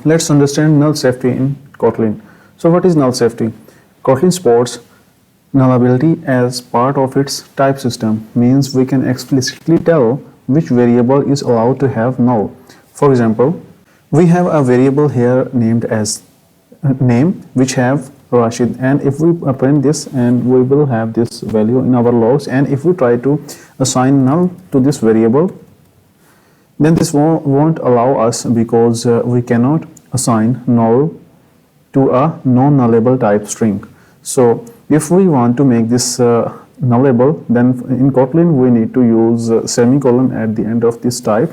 let's understand null safety in Kotlin. So what is null safety? Kotlin supports nullability as part of its type system, means we can explicitly tell which variable is allowed to have null. For example, we have a variable here named as name which have Rashid, and if we print this, and we will have this value in our logs, and if we try to assign null to this variable, then this won't allow us, because we cannot assign null to a non-nullable type string. So if we want to make this nullable, then in Kotlin we need to use semicolon at the end of this type.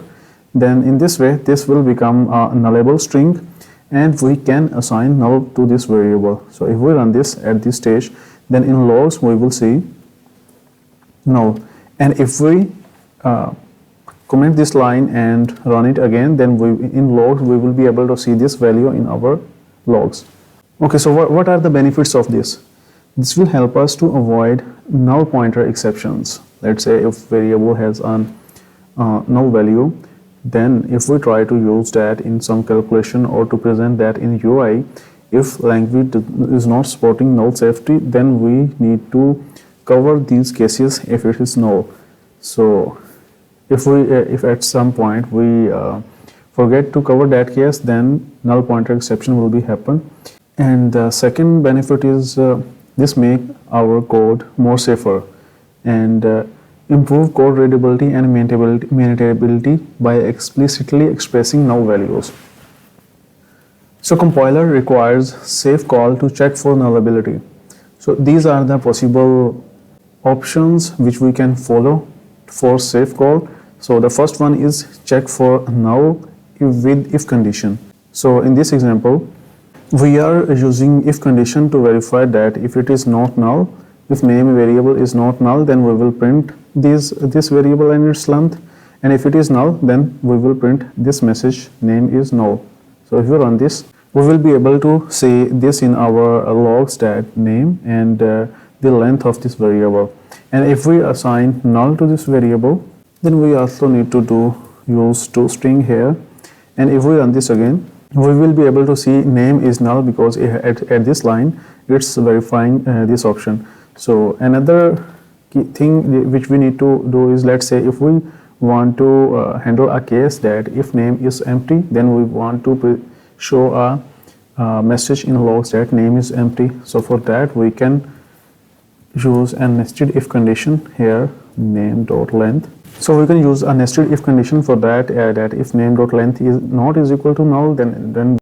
Then in this way this will become a nullable string, and we can assign null to this variable. So if we run this at this stage, then in logs we will see null, and if we comment this line and run it again, then in logs we will be able to see this value in our logs. Okay, so what are the benefits of this? This will help us to avoid null pointer exceptions. Let's say if variable has a null value, then if we try to use that in some calculation or to present that in UI, if language is not supporting null safety, then we need to cover these cases if it is null. So if at some point we forget to cover that case, then null pointer exception will be happen. And the second benefit is this make our code more safer and improve code readability and maintainability by explicitly expressing null values. So compiler requires safe call to check for nullability. So these are the possible options which we can follow for safe call. So the first one is check for null with if condition. So in this example, we are using if condition to verify that if it is not null, if name variable is not null, then we will print this variable and its length, and if it is null, then we will print this message name is null. So if you run this, we will be able to see this in our logs, that name and the length of this variable. And if we assign null to this variable, then we also need to use toString here, and if we run this again, we will be able to see name is null, because at this line it's verifying this option. So another key thing which we need to do is, let's say if we want to handle a case that if name is empty, then we want to show a message in logs that name is empty. So for that we can use a nested if condition here, name.length. So we can use a nested if condition for that, that if name.length is not equal to null, then